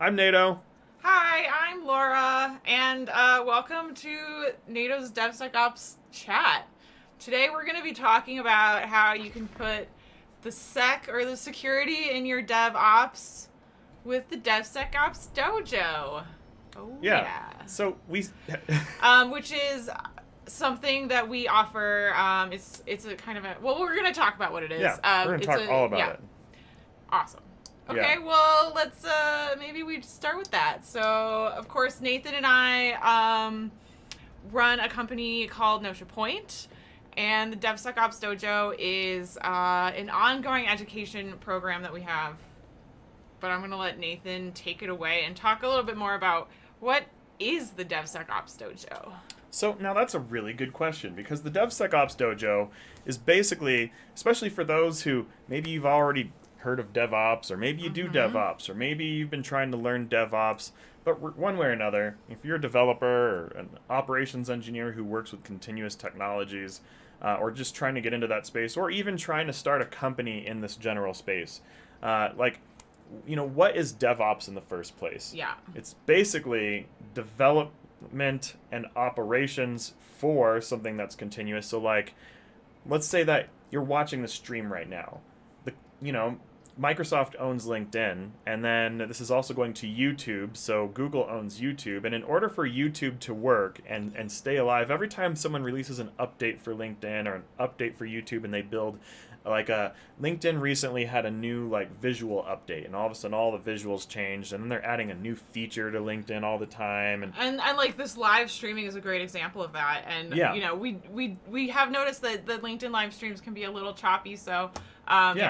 I'm Nato. Hi, I'm Laura, and welcome to Nato's DevSecOps chat. Today we're going to be talking about how you can put the sec or the security in your DevOps with the DevSecOps Dojo. Oh Yeah. yeah. So we. Which is something that we offer. It's a kind of a we're going to talk about what it is. Yeah, we're gonna It's talk all about it. Awesome. Okay, Yeah. well, let's maybe we start with that. So, of course, Nathan and I run a company called Notia Point, and the DevSecOps Dojo is an ongoing education program that we have. But I'm going to let Nathan take it away and talk a little bit more about what is the DevSecOps Dojo. So now that's a really good question because the DevSecOps Dojo is basically, especially for those who maybe you've already heard of DevOps, or maybe you do DevOps, or maybe you've been trying to learn DevOps, but one way or another, if you're a developer or an operations engineer who works with continuous technologies, or just trying to get into that space, or even trying to start a company in this general space, what is DevOps in the first place? Yeah. It's basically development and operations for something that's continuous. So, like, let's say that you're watching the stream right now. Microsoft owns LinkedIn, and then this is also going to YouTube, so Google owns YouTube. And in order for YouTube to work and stay alive, every time someone releases an update for LinkedIn or an update for YouTube and they build, LinkedIn recently had a new, visual update, and all of a sudden all the visuals changed, and then they're adding a new feature to LinkedIn all the time. And like this live streaming is a great example of that. And, we have noticed that the LinkedIn live streams can be a little choppy, so...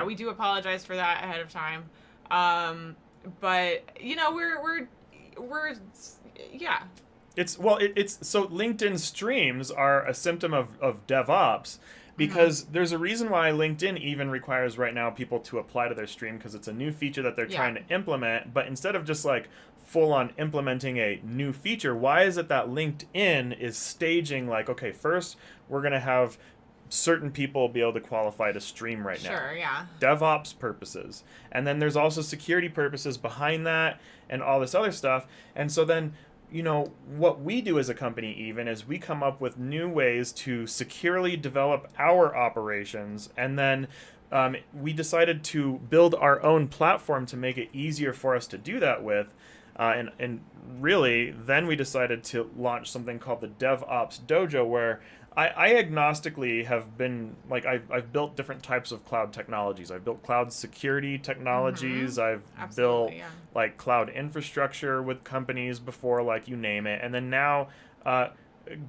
we do apologize for that ahead of time. But we're It's so LinkedIn streams are a symptom of DevOps because there's a reason why LinkedIn even requires right now people to apply to their stream because it's a new feature that they're trying to implement. But instead of just full on implementing a new feature, why is it that LinkedIn is staging okay, first we're going to have certain people be able to qualify to stream right now. Sure, yeah. DevOps purposes. And then there's also security purposes behind that and all this other stuff. And so then, what we do as a company even is we come up with new ways to securely develop our operations. And then we decided to build our own platform to make it easier for us to do that with. And really, then we decided to launch something called the Dev Ops Dojo, where I agnostically have been, I've built different types of cloud technologies. I've built cloud security technologies. I've built, cloud infrastructure with companies before, you name it. And then now,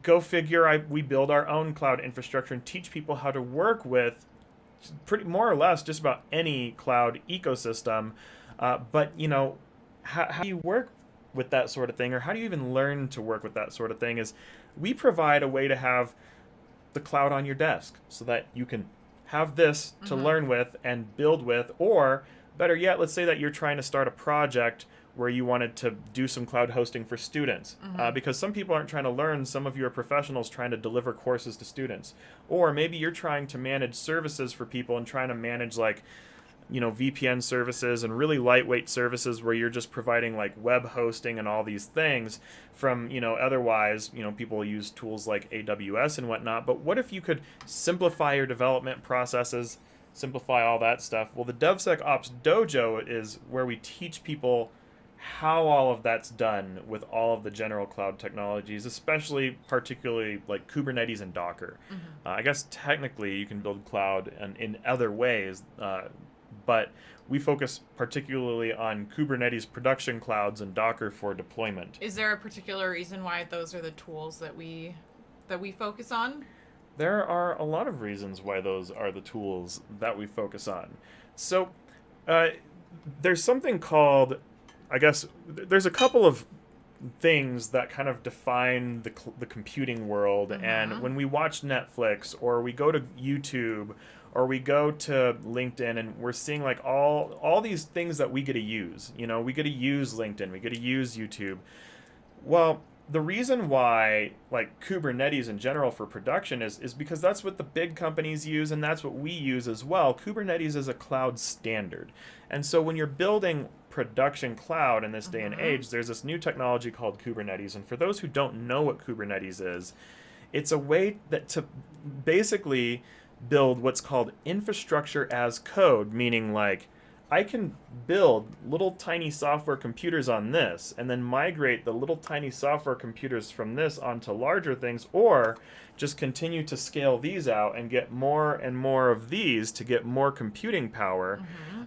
go figure, we build our own cloud infrastructure and teach people how to work with pretty more or less just about any cloud ecosystem. But, how do you work with that sort of thing, or how do you even learn to work with that sort of thing, is we provide a way to have the cloud on your desk so that you can have this to learn with and build with, or better yet, let's say that you're trying to start a project where you wanted to do some cloud hosting for students, because some people aren't trying to learn, some of you are professionals trying to deliver courses to students, or maybe you're trying to manage services for people and trying to manage VPN services and really lightweight services where you're just providing web hosting and all these things from, otherwise, people use tools like AWS and whatnot. But what if you could simplify your development processes, simplify all that stuff? Well, the Devsec Ops Dojo is where we teach people how all of that's done with all of the general cloud technologies, particularly Kubernetes and Docker. I guess technically you can build cloud and in other ways, but we focus particularly on Kubernetes production clouds and Docker for deployment. Is there a particular reason why those are the tools that we focus on? There are a lot of reasons why those are the tools that we focus on. So there's something called, I guess, there's a couple of things that kind of define the computing world. And when we watch Netflix or we go to YouTube or we go to LinkedIn and we're seeing all these things that we get to use. We get to use LinkedIn, we get to use YouTube. Well, the reason why Kubernetes in general for production is because that's what the big companies use and that's what we use as well. Kubernetes is a cloud standard. And so when you're building production cloud in this day and age, there's this new technology called Kubernetes. And for those who don't know what Kubernetes is, it's a way that to basically build what's called infrastructure as code, meaning like I can build little tiny software computers on this and then migrate the little tiny software computers from this onto larger things, or just continue to scale these out and get more and more of these to get more computing power,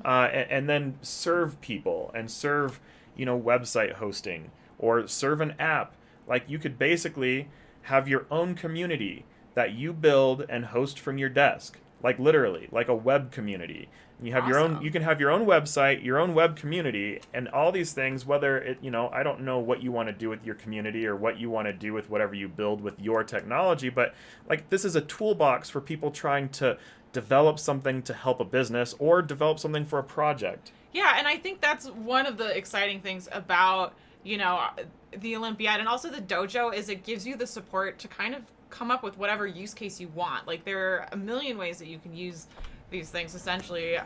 and then serve people and serve, website hosting or serve an app. Like you could basically have your own community that you build and host from your desk, like literally, like a web community. You have your own. You can have your own website, your own web community, and all these things. Whether it, I don't know what you want to do with your community or what you want to do with whatever you build with your technology, but like this is a toolbox for people trying to develop something to help a business or develop something for a project. Yeah, and I think that's one of the exciting things about the Olympiad and also the dojo is it gives you the support to kind of come up with whatever use case you want. Like there are a million ways that you can use these things. Essentially,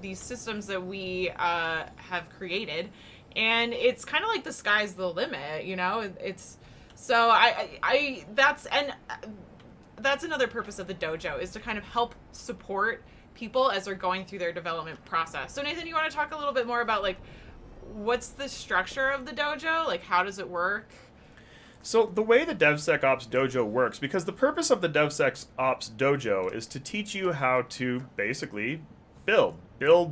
these systems that we have created, and it's kind of like the sky's the limit. It's so that's another purpose of the dojo is to kind of help support people as they're going through their development process. So Nathan, you want to talk a little bit more about like what's the structure of the dojo? Like how does it work? So the way the DevSecOps Dojo works, because the purpose of the Devsec Ops Dojo is to teach you how to basically build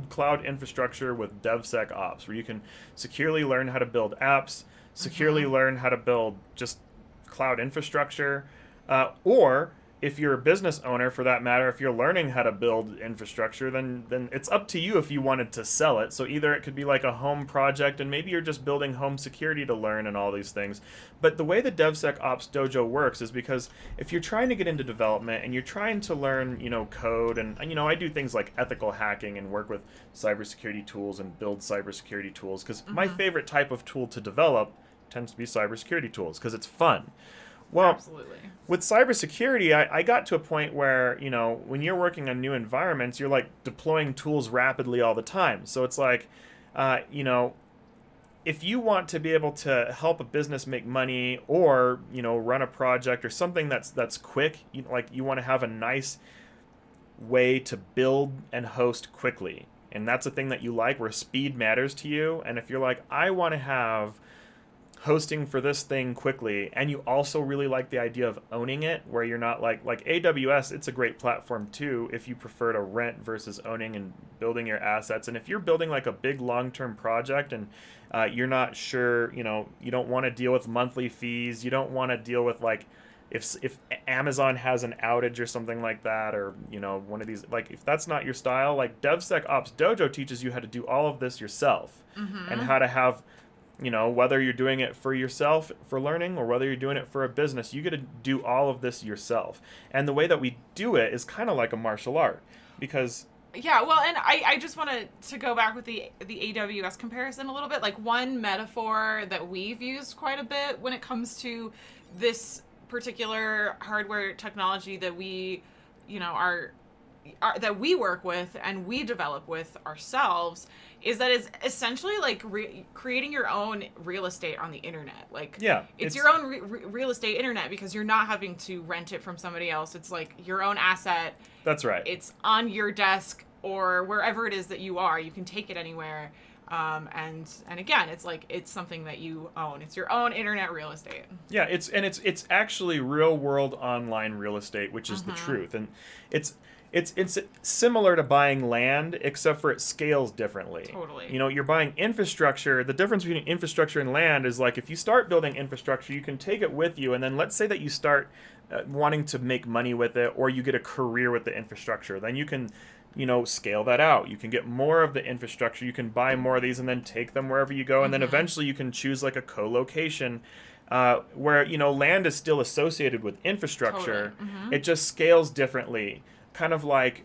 cloud infrastructure with DevSecOps, where you can securely learn how to build apps, securely learn how to build just cloud infrastructure, or if you're a business owner, for that matter, if you're learning how to build infrastructure, then it's up to you if you wanted to sell it. So either it could be like a home project, and maybe you're just building home security to learn and all these things. But the way the DevSec Ops Dojo works is because if you're trying to get into development and you're trying to learn, code, and I do things like ethical hacking and work with cybersecurity tools and build cybersecurity tools, because my favorite type of tool to develop tends to be cybersecurity tools because it's fun. Well, absolutely. With cybersecurity, I got to a point where, when you're working on new environments, you're like deploying tools rapidly all the time. So it's like, if you want to be able to help a business make money or, run a project or something that's quick, you want to have a nice way to build and host quickly. And that's a thing that you like, where speed matters to you. And if you're like, I want to have hosting for this thing quickly, and you also really like the idea of owning it, where you're not like AWS, it's a great platform too if you prefer to rent versus owning and building your assets. And if you're building like a big long-term project and you're not sure, you don't want to deal with monthly fees, you don't want to deal with like if Amazon has an outage or something like that, or one of these, like if that's not your style, like DevSec Ops Dojo teaches you how to do all of this yourself and how to have, whether you're doing it for yourself for learning or whether you're doing it for a business, you get to do all of this yourself. And the way that we do it is kind of like a martial art, because yeah, well, and I just wanted to go back with the AWS comparison a little bit. Like one metaphor that we've used quite a bit when it comes to this particular hardware technology that we, that we work with and we develop with ourselves, is that it's essentially like creating your own real estate on the internet. Like, yeah, it's your own real estate internet, because you're not having to rent it from somebody else. It's like your own asset. That's right. It's on your desk or wherever it is that you are. You can take it anywhere. And again, it's like it's something that you own. It's your own internet real estate. Yeah, it's actually real world online real estate, which is the truth. And it's similar to buying land, except for it scales differently. Totally. You're buying infrastructure. The difference between infrastructure and land is like if you start building infrastructure, you can take it with you, and then let's say that you start wanting to make money with it, or you get a career with the infrastructure, then you can scale that out. You can get more of the infrastructure. You can buy more of these and then take them wherever you go. And then eventually you can choose like a co-location where, land is still associated with infrastructure. Totally. It just scales differently. Kind of like,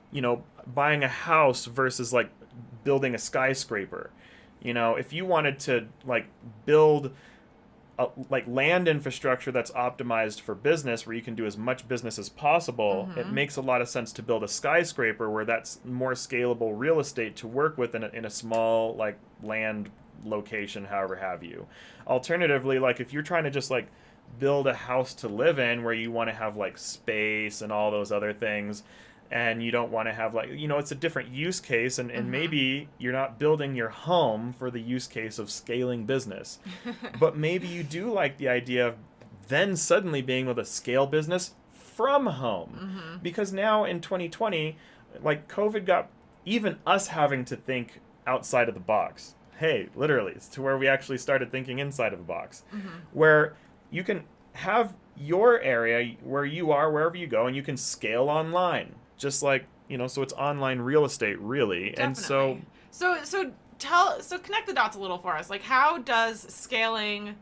buying a house versus like building a skyscraper. If you wanted to like build like land infrastructure that's optimized for business, where you can do as much business as possible, it makes a lot of sense to build a skyscraper where that's more scalable real estate to work with in a small like land location, however have you. Alternatively, like if you're trying to just like build a house to live in where you want to have like space and all those other things, and you don't want to have like, it's a different use case, and maybe you're not building your home for the use case of scaling business. But maybe you do like the idea of then suddenly being able to scale business from home. Because now in 2020, like COVID got even us having to think outside of the box. Hey, literally, it's to where we actually started thinking inside of the box. Where you can have your area where you are, wherever you go, and you can scale online. Just like, so it's online real estate, really. Definitely. And so connect the dots a little for us. Like, how does scaling,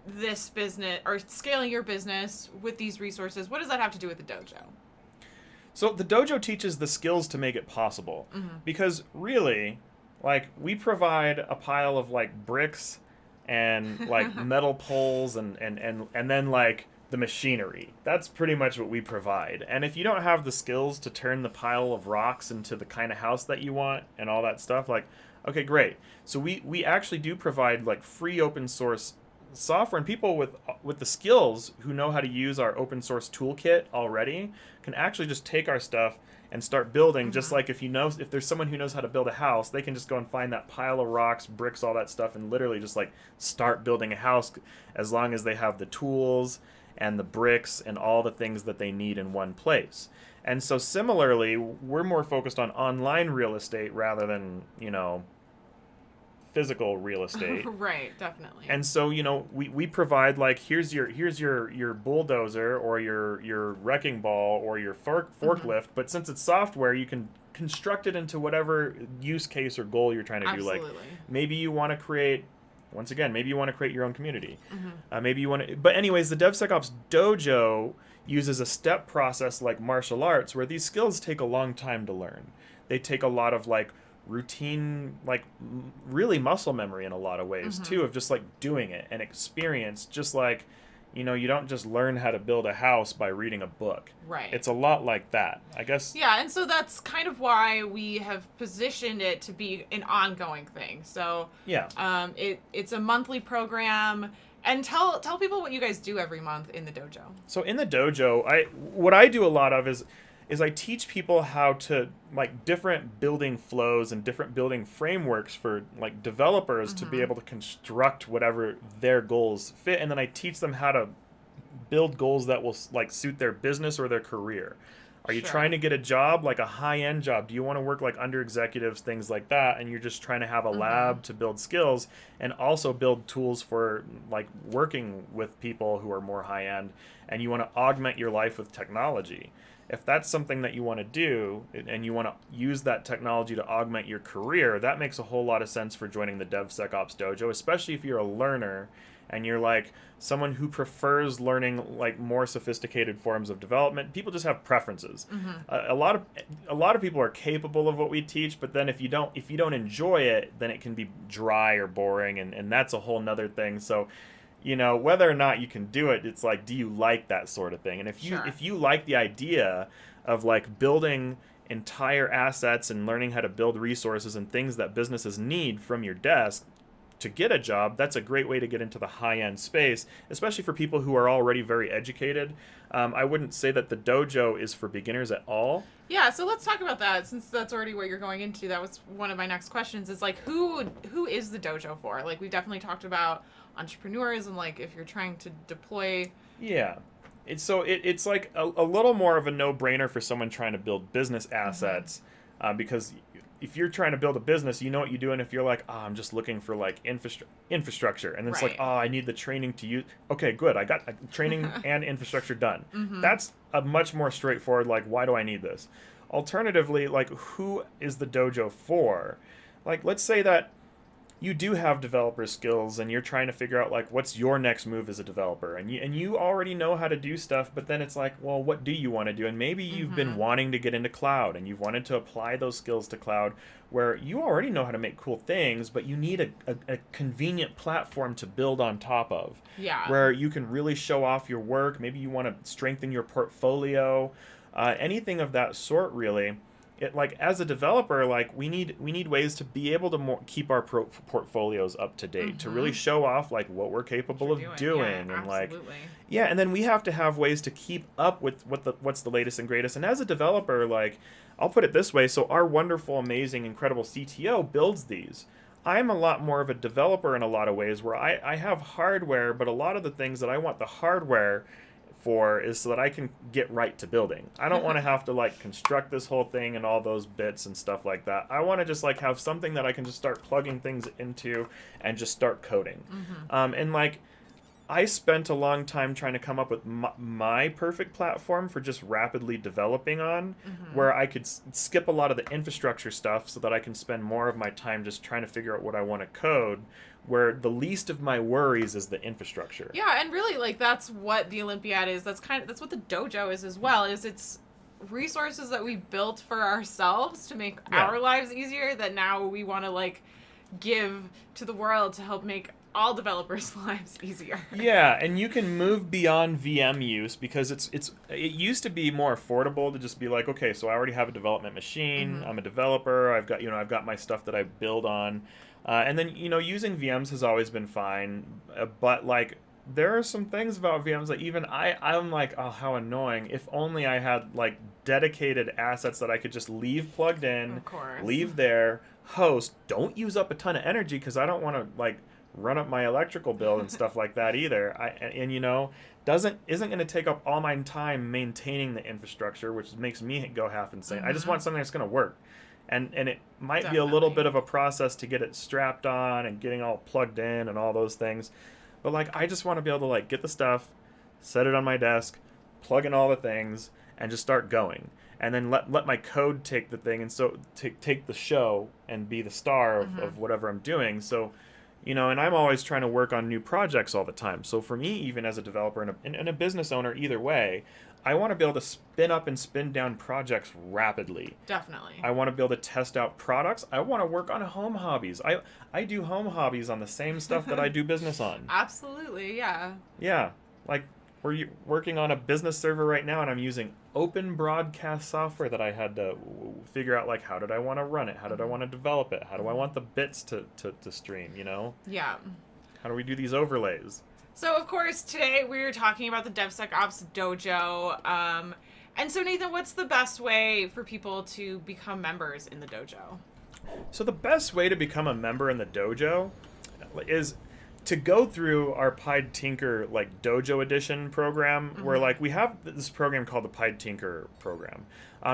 this business, or scaling your business with these resources, what does that have to do with the dojo? So the dojo teaches the skills to make it possible. Because really, like, we provide a pile of like bricks and like metal poles and then like the machinery. That's pretty much what we provide. And if you don't have the skills to turn the pile of rocks into the kind of house that you want and all that stuff, like, okay, great. So we actually do provide like free open source software, and people with the skills who know how to use our open source toolkit already can actually just take our stuff and start building. Just like if there's someone who knows how to build a house, they can just go and find that pile of rocks, bricks, all that stuff, and literally just like start building a house, as long as they have the tools and the bricks and all the things that they need in one place. And so similarly, we're more focused on online real estate rather than, physical real estate. Right, definitely. And so, we provide like, here's your bulldozer or your wrecking ball or your forklift, but since it's software, you can construct it into whatever use case or goal you're trying to do. Like, maybe you want to create, once again, maybe you want to create your own community. Maybe you want to, but anyways, the DevSecOps Dojo uses a step process like martial arts, where these skills take a long time to learn. They take a lot of like routine, like really muscle memory in a lot of ways too, of just like doing it and experience. Just like, you don't just learn how to build a house by reading a book. Right. It's a lot like that, I guess. Yeah, and so that's kind of why we have positioned it to be an ongoing thing. So yeah, it's a monthly program. And tell people what you guys do every month in the dojo. So in the dojo, what I do a lot of is I teach people how to, like, different building flows and different building frameworks for, like, developers to be able to construct whatever their goals fit. And then I teach them how to build goals that will, like, suit their business or their career. Are you trying to get a job, like a high-end job? Do you want to work, like, under executives, things like that, and you're just trying to have a lab to build skills and also build tools for, like, working with people who are more high-end, and you want to augment your life with technology? If that's something that you want to do and you want to use that technology to augment your career, that makes a whole lot of sense for joining the DevSecOps Dojo, especially if you're a learner and you're like someone who prefers learning like more sophisticated forms of development. People just have preferences. A lot of people are capable of what we teach, but then if you don't enjoy it, then it can be dry or boring, and that's a whole nother thing. So whether or not you can do it, it's like, do you like that sort of thing? And if you like the idea of like building entire assets and learning how to build resources and things that businesses need from your desk to get a job, that's a great way to get into the high-end space, especially for people who are already very educated. I wouldn't say that the dojo is for beginners at all. Yeah, so let's talk about that, since that's already what you're going into. That was one of my next questions, is like, who is the dojo for? Like, we've definitely talked about entrepreneurs and like if you're trying to deploy. Yeah. It's like a little more of a no-brainer for someone trying to build business assets, because if you're trying to build a business, you know what you do. And if you're like, I'm just looking for like infrastructure, and it's like, I need the training to use. Okay, good. I got training and infrastructure done. That's a much more straightforward, like, why do I need this? Alternatively, like, who is the dojo for? Like, let's say that you do have developer skills and you're trying to figure out like what's your next move as a developer, and you already know how to do stuff, but then it's like, well, what do you want to do? And maybe you've been wanting to get into cloud and you've wanted to apply those skills to cloud where you already know how to make cool things, but you need a convenient platform to build on top of. Yeah. Where you can really show off your work. Maybe you want to strengthen your portfolio, anything of that sort, really. It, like, as a developer, like, we need ways to be able to keep our portfolios up to date, to really show off like what we're capable of doing, yeah, and like, absolutely. yeah, and then we have to have ways to keep up with what's the latest and greatest. And as a developer, like, I'll put it this way: so our wonderful, amazing, incredible CTO builds these. I'm a lot more of a developer in a lot of ways, where I have hardware, but a lot of the things that I want the hardware for is so that I can get right to building. I don't want to have to like construct this whole thing and all those bits and stuff like that. I want to just like have something that I can just start plugging things into and just start coding. And like, I spent a long time trying to come up with my perfect platform for just rapidly developing on, where I could skip a lot of the infrastructure stuff so that I can spend more of my time just trying to figure out what I want to code, where the least of my worries is the infrastructure. Yeah, and really, like, that's what the Olympiad is. That's what the dojo is as well. Is it's resources that we built for ourselves to make our lives easier that now we want to like give to the world to help make all developers' lives easier. Yeah, and you can move beyond VM use, because it used to be more affordable to just be like, okay, so I already have a development machine. I'm a developer. I've got my stuff that I build on. And then, using VMs has always been fine, but like, there are some things about VMs that even I'm like, oh, how annoying. If only I had like dedicated assets that I could just leave plugged in, Of course. leave there, host, don't use up a ton of energy, because I don't want to like run up my electrical bill and stuff like that either. Isn't going to take up all my time maintaining the infrastructure, which makes me go half insane. I just want something that's going to work. And it might be a little bit of a process to get it strapped on and getting all plugged in and all those things. But like, I just want to be able to like get the stuff, set it on my desk, plug in all the things, and just start going. And then let my code take the thing, and so take the show and be the star of whatever I'm doing. So, and I'm always trying to work on new projects all the time. So for me, even as a developer and a business owner, either way, I want to be able to spin up and spin down projects rapidly. Definitely. I want to be able to test out products. I want to work on home hobbies. I do home hobbies on the same stuff that I do business on. Absolutely, yeah. Yeah, like we're working on a business server right now, and I'm using open broadcast software that I had to figure out, like, how did I want to run it? How did I want to develop it? How do I want the bits to stream, Yeah. How do we do these overlays? So, of course, today we're talking about the DevSecOps Dojo. And so, Nathan, what's the best way for people to become members in the dojo? So the best way to become a member in the dojo is to go through our Pied Tinker like Dojo Edition program, where like we have this program called the Pied Tinker program.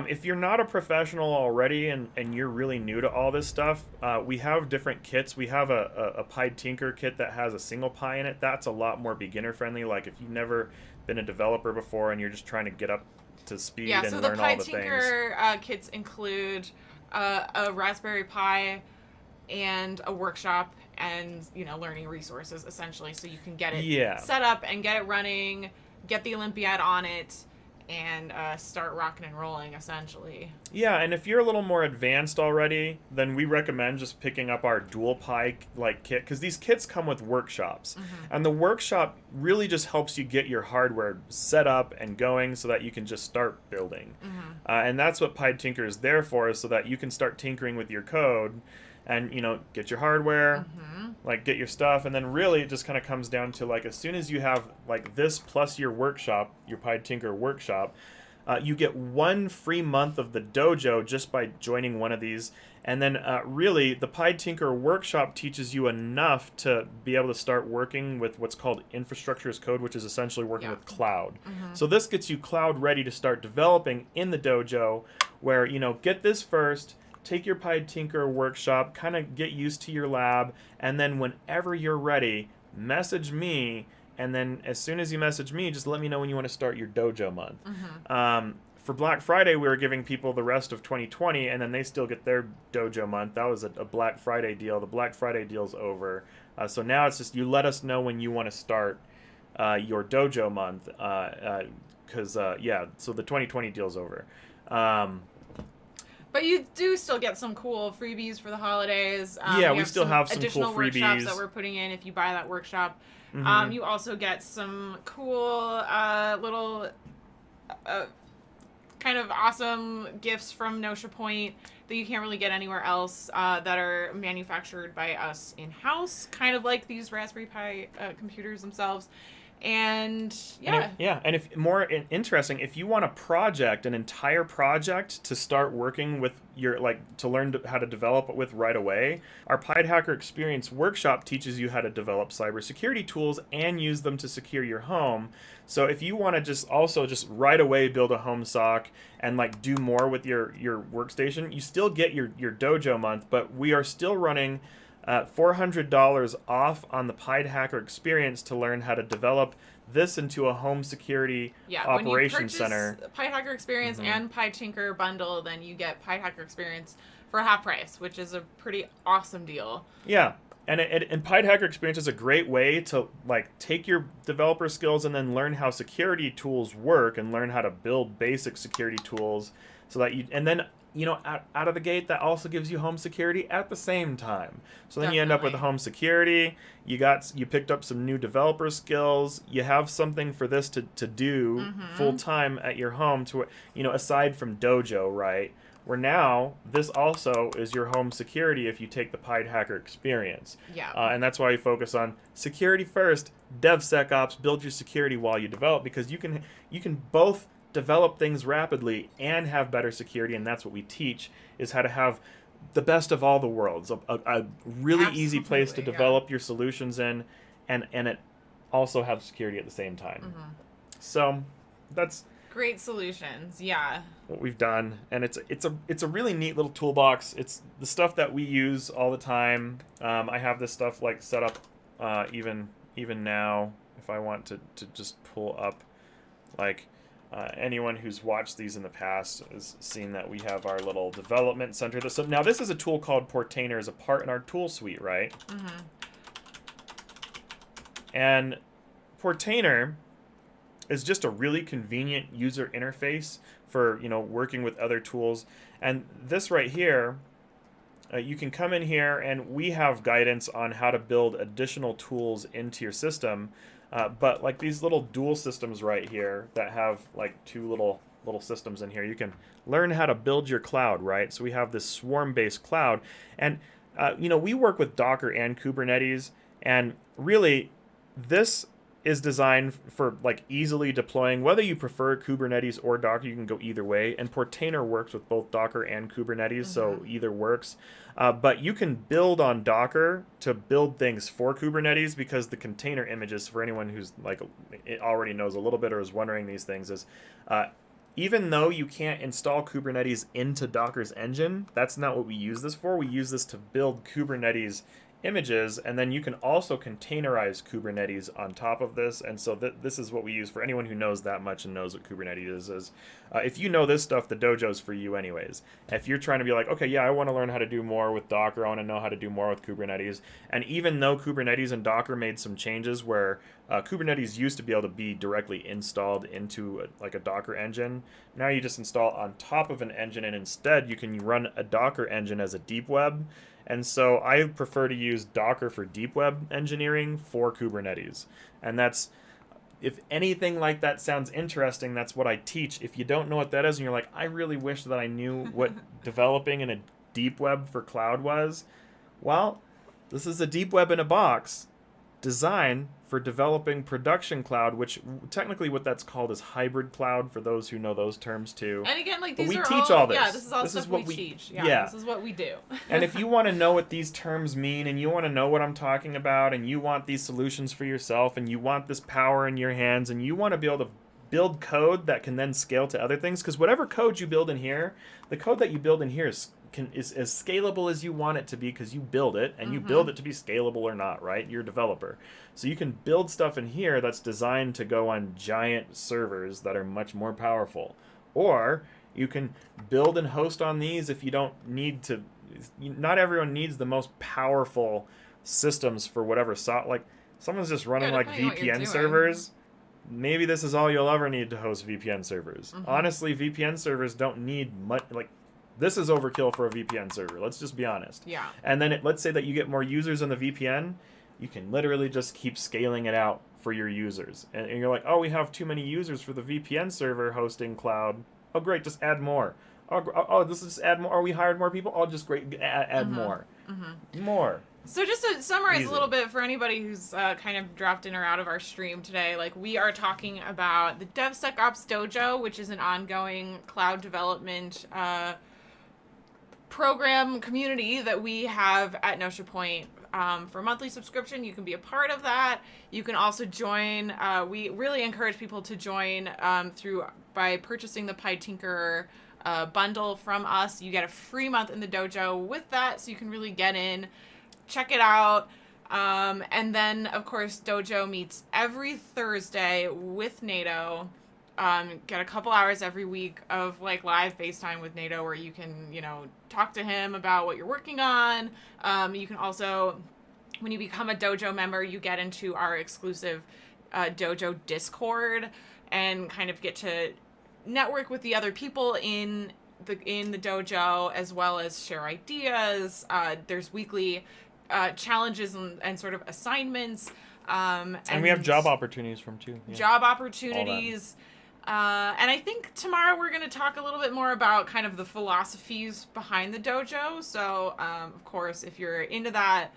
If you're not a professional already and you're really new to all this stuff, we have different kits. We have a Pied Tinker kit that has a single pie in it. That's a lot more beginner friendly. Like if you've never been a developer before and you're just trying to get up to speed and learn all the things. Yeah, so the Pied Tinker kits include a Raspberry Pi and a workshop and learning resources, essentially, so you can get it set up and get it running, get the Olympiad on it, and start rocking and rolling, essentially. Yeah, and if you're a little more advanced already, then we recommend just picking up our dual Pi like kit, because these kits come with workshops, and the workshop really just helps you get your hardware set up and going so that you can just start building. And that's what Pied Tinker is there for, is so that you can start tinkering with your code and get your hardware, like get your stuff, and then really it just kind of comes down to like, as soon as you have like this plus your workshop, your Pied Tinker workshop, you get 1 free month of the dojo just by joining one of these. And then really the Pied Tinker workshop teaches you enough to be able to start working with what's called infrastructure as code, which is essentially working with cloud. So this gets you cloud ready to start developing in the dojo, where get this first, take your Pied Tinker workshop, kind of get used to your lab, and then whenever you're ready, message me, and then as soon as you message me, just let me know when you want to start your dojo month. for Black Friday, we were giving people the rest of 2020, and then they still get their dojo month. That was a Black Friday deal. The Black Friday deal's over. So now it's just you let us know when you want to start your dojo month. Because, so the 2020 deal's over. But you do still get some cool freebies for the holidays. We still have some additional cool freebies. workshops that we're putting in if you buy that workshop. Mm-hmm. You also get some cool little kind of awesome gifts from Notia Point that you can't really get anywhere else that are manufactured by us in-house, kind of like these Raspberry Pi computers themselves. And and if more interesting, if you want an entire project to start working with to learn how to develop with right away, our Pied Hacker Experience workshop teaches you how to develop cybersecurity tools and use them to secure your home. So if you want to just right away build a home SOC and do more with your workstation, you still get your dojo month, but we are still running $400 off on the Pied Hacker Experience to learn how to develop this into a home security operations center. When you purchase Pied Hacker Experience and Pied Tinker bundle, then you get Pied Hacker Experience for half price, which is a pretty awesome deal. Yeah. And Pied Hacker Experience is a great way to take your developer skills and then learn how security tools work and learn how to build basic security tools so that out of the gate, that also gives you home security at the same time. So then you end up with home security. You picked up some new developer skills. You have something for this to do full time at your home. Aside from Dojo, right? Where now this also is your home security if you take the Pied Hacker Experience. Yeah. And that's why we focus on security first. DevSecOps, build your security while you develop, because you can both develop things rapidly and have better security, and that's what we teach, is how to have the best of all the worlds, a really easy place to develop your solutions in, and it also have security at the same time. So that's great solutions. What we've done, and it's a really neat little toolbox. It's the stuff that we use all the time. I have this stuff set up even now if I want to just pull up anyone who's watched these in the past has seen that we have our little development center. Now this is a tool called Portainer, is a part in our tool suite, right? And Portainer is just a really convenient user interface for working with other tools. And this right here, you can come in here and we have guidance on how to build additional tools into your system. But these little dual systems right here that have two little systems in here, you can learn how to build your cloud, right? So we have this swarm-based cloud, and we work with Docker and Kubernetes, and really this is designed for easily deploying. Whether you prefer Kubernetes or Docker, you can go either way. And Portainer works with both Docker and Kubernetes, so either works. But you can build on Docker to build things for Kubernetes, because the container images, for anyone who's already knows a little bit or is wondering these things, is even though you can't install Kubernetes into Docker's engine, that's not what we use this for. We use this to build Kubernetes images, and then you can also containerize Kubernetes on top of this. And so this is what we use for anyone who knows that much and knows what Kubernetes is. If you know this stuff, the dojo's for you anyways. If you're trying to be okay, I want to learn how to do more with Docker, I want to know how to do more with Kubernetes. And even though Kubernetes and Docker made some changes where Kubernetes used to be able to be directly installed into a Docker engine, now you just install on top of an engine, and instead you can run a Docker engine as a deep web. And so I prefer to use Docker for deep web engineering for Kubernetes. And that's, if anything like that sounds interesting, that's what I teach. If you don't know what that is and you're I really wish that I knew what developing in a deep web for cloud was, well, this is a deep web in a box designed for developing production cloud, which technically what that's called is hybrid cloud, for those who know those terms too. And again, these we teach all this. Yeah, this is all stuff we teach. This is what we do. And if you want to know what these terms mean, and you want to know what I'm talking about, and you want these solutions for yourself, and you want this power in your hands, and you want to be able to build code that can then scale to other things, because whatever code you build in here, the code that you build in here is as scalable as you want it to be, because you build it, and you build it to be scalable or not, right? You're a developer. So you can build stuff in here that's designed to go on giant servers that are much more powerful. Or you can build and host on these if you don't need to. Not everyone needs the most powerful systems for whatever like someone's just running like depending on what you're VPN doing. servers. Maybe this is all you'll ever need to host VPN servers. Honestly, VPN servers don't need much. Like, this is overkill for a VPN server. Let's just be honest. Yeah. And then let's say that you get more users on the VPN, you can literally just keep scaling it out for your users. And you're like, oh, we have too many users for the VPN server hosting cloud. Oh, great, just add more. Oh, this is just add more. Oh, we hired more people. Oh, just great, add more. More. So just to summarize Easy. a little bit for anybody who's kind of dropped in or out of our stream today, like we are talking about the DevSecOps Dojo, which is an ongoing cloud development program community that we have at NotiaPoint. For monthly subscription, you can be a part of that. You can also join. We really encourage people to join by purchasing the PyTinker bundle from us. You get a free month in the dojo with that, so you can really get in. Check it out. And then, of course, Dojo meets every Thursday with Nato. Get a couple hours every week of like live FaceTime with Nato where you can, talk to him about what you're working on. You can also, when you become a Dojo member, you get into our exclusive Dojo Discord and kind of get to network with the other people in the dojo, as well as share ideas. There's weekly challenges and sort of assignments. And we have job opportunities from too. Yeah. Job opportunities. And I think tomorrow we're going to talk a little bit more about kind of the philosophies behind the dojo. So, of course, if you're into that,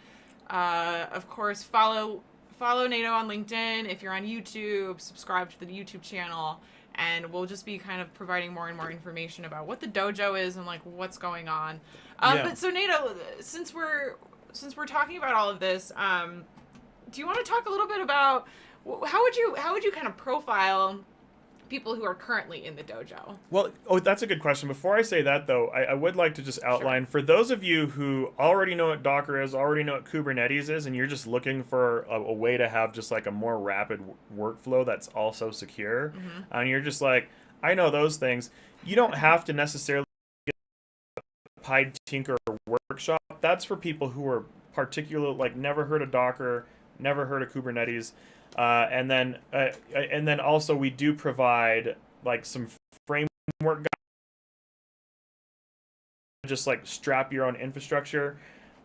of course, follow Nato on LinkedIn. If you're on YouTube, subscribe to the YouTube channel. And we'll just be kind of providing more and more information about what the dojo is and like what's going on. But so Nato, since we're talking about all of this, do you want to talk a little bit about how would you kind of profile people who are currently in the dojo? Well, that's a good question. Before I say that, though, I would like to just outline, for those of you who already know what Docker is, already know what Kubernetes is, and you're just looking for a way to have just like a more rapid workflow that's also secure, and you're just like, I know those things, you don't have to necessarily get a PyTinker workshop. That's for people who are particular, like never heard of Docker, never heard of Kubernetes. And then also we do provide like some framework guides, just like strap your own infrastructure.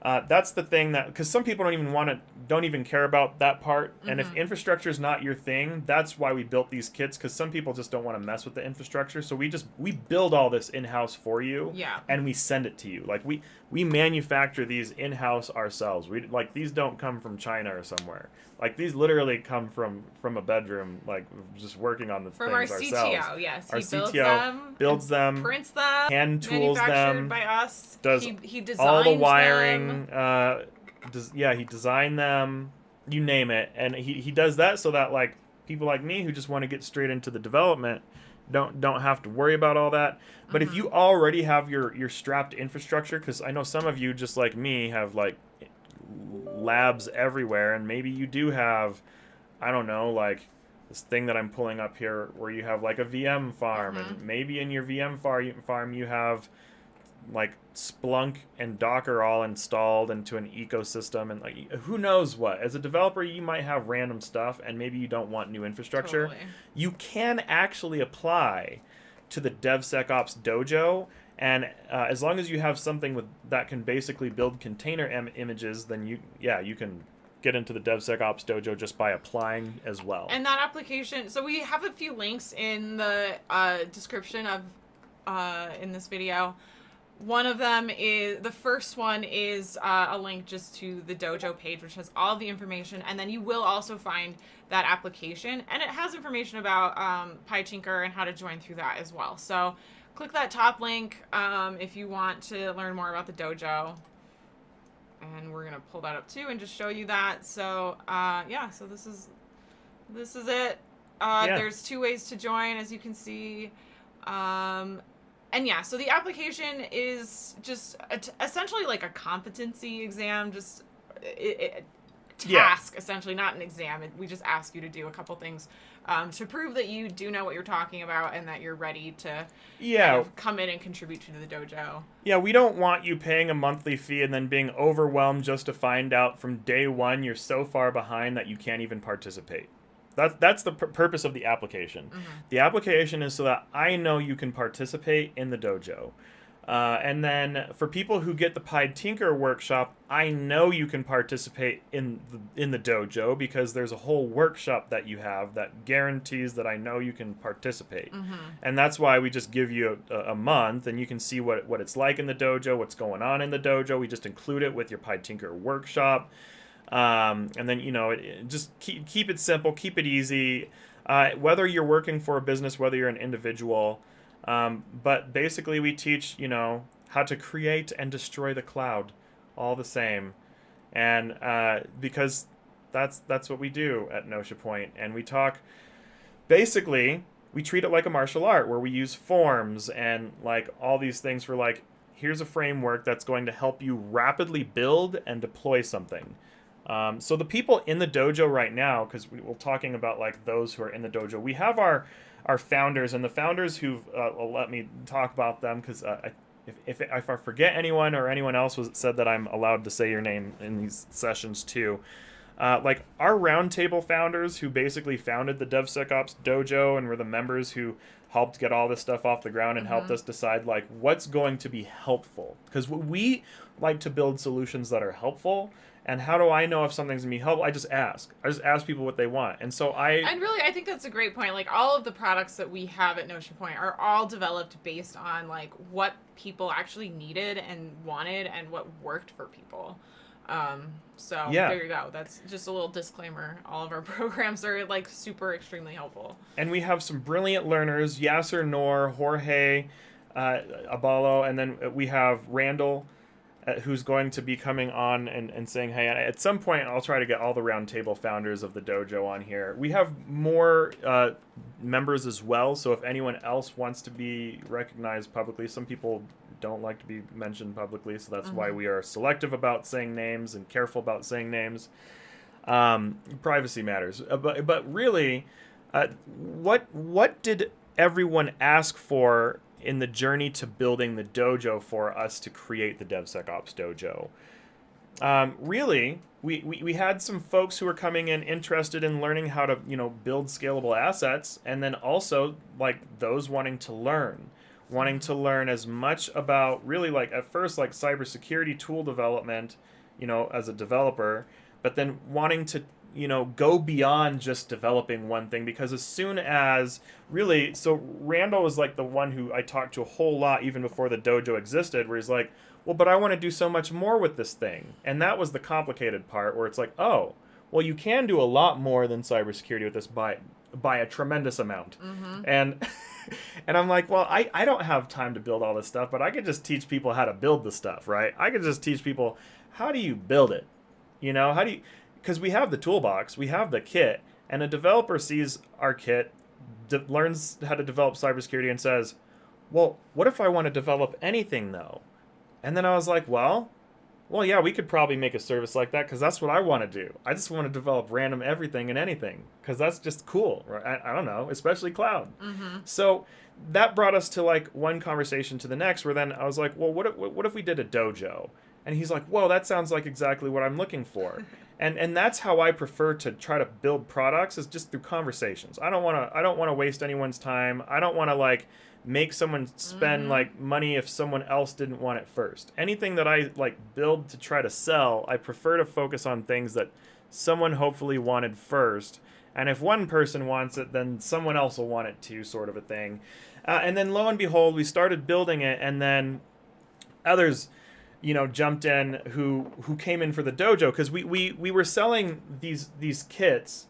That's the thing that, because some people don't even care about that part. And if infrastructure is not your thing, that's why we built these kits, because some people just don't want to mess with the infrastructure. So we build all this in-house for you. Yeah. And we send it to you. Like we manufacture these in-house ourselves. These don't come from China or somewhere. Like these literally come from a bedroom, like just working on the things ourselves. From our CTO, yes. Our he CTO builds them, prints them, hand tools them, by us. does he designs all the wiring. them. He designed them, you name it, and he does that so that like people like me who just want to get straight into the development don't have to worry about all that. But if you already have your strapped infrastructure, because I know some of you just like me have like labs everywhere, and maybe you do have, I don't know, like this thing that I'm pulling up here where you have like a VM farm, and maybe in your VM farm you have like Splunk and Docker all installed into an ecosystem, and like who knows what. As a developer, you might have random stuff, and maybe you don't want new infrastructure. Totally. You can actually apply to the DevSecOps Dojo, and as long as you have something that can basically build container images, then you can get into the DevSecOps Dojo just by applying as well. And that application, so we have a few links in the description of in this video. One of them is, the first one is a link just to the dojo page, which has all the information, and then you will also find that application, and it has information about PyTinker and how to join through that as well. So click that top link if you want to learn more about the dojo, and we're gonna pull that up too and just show you that. So so this is it. There's 2 ways to join, as you can see. And so the application is just essentially like a competency exam, just task, essentially, not an exam. We just ask you to do a couple things to prove that you do know what you're talking about and that you're ready to kind of come in and contribute to the dojo. Yeah, we don't want you paying a monthly fee and then being overwhelmed just to find out from day one you're so far behind that you can't even participate. That's the purpose of the application. Mm-hmm. The application is so that I know you can participate in the dojo. And then for people who get the Pied Tinker workshop, I know you can participate in the dojo because there's a whole workshop that you have that guarantees that I know you can participate. Mm-hmm. And that's why we just give you a month, and you can see what it's like in the dojo, what's going on in the dojo. We just include it with your Pied Tinker workshop. And then, just keep it simple, keep it easy. Whether you're working for a business, whether you're an individual. But basically we teach, how to create and destroy the cloud all the same. And because that's what we do at Notia Point. And we talk, basically, we treat it like a martial art where we use forms and like all these things for like, here's a framework that's going to help you rapidly build and deploy something. So the people in the dojo right now, because we're talking about like those who are in the dojo, we have our founders, and the founders who've let me talk about them, because if I forget anyone or anyone else said that I'm allowed to say your name in these sessions too. Like our roundtable founders who basically founded the DevSecOps Dojo and were the members who helped get all this stuff off the ground and helped us decide like what's going to be helpful. Because we like to build solutions that are helpful. And how do I know if something's going to be helpful? I just ask people what they want. And so And really, I think that's a great point. Like, all of the products that we have at Notia Point are all developed based on, like, what people actually needed and wanted and what worked for people. There you go. That's just a little disclaimer. All of our programs are, like, super extremely helpful. And we have some brilliant learners, Yasser Noor, Jorge Abalo, and then we have Randall, who's going to be coming on and saying, hey, at some point I'll try to get all the roundtable founders of the dojo on here. We have more members as well, so if anyone else wants to be recognized publicly, some people don't like to be mentioned publicly, so that's why we are selective about saying names and careful about saying names. Privacy matters. But really, what did everyone ask for in the journey to building the dojo for us to create the DevSecOps Dojo? Really, we had some folks who were coming in interested in learning how to, build scalable assets, and then also like those wanting to learn as much about really like at first like cybersecurity tool development, as a developer, but then wanting to go beyond just developing one thing, because as soon as really, so Randall was like the one who I talked to a whole lot even before the dojo existed, where he's like, well, but I want to do so much more with this thing. And that was the complicated part where it's like, oh, well, you can do a lot more than cybersecurity with this by a tremendous amount. And I'm like, well, I don't have time to build all this stuff, but I could just teach people how to build the stuff, right? I could just teach people, how do you build it? Because we have the toolbox, we have the kit, and a developer sees our kit, learns how to develop cybersecurity, and says, well, what if I want to develop anything, though? And then I was like, well, yeah, we could probably make a service like that, because that's what I want to do. I just want to develop random everything and anything, because that's just cool, right? I don't know, especially cloud. So that brought us to like one conversation to the next, where then I was like, well, what if we did a dojo? And he's like, whoa, that sounds like exactly what I'm looking for. And that's how I prefer to try to build products, is just through conversations. I don't want to waste anyone's time. I don't want to like make someone spend like money if someone else didn't want it first. Anything that I like build to try to sell, I prefer to focus on things that someone hopefully wanted first. And if one person wants it, then someone else will want it too, sort of a thing. And then lo and behold, we started building it, and then others jumped in who came in for the dojo, because we were selling these kits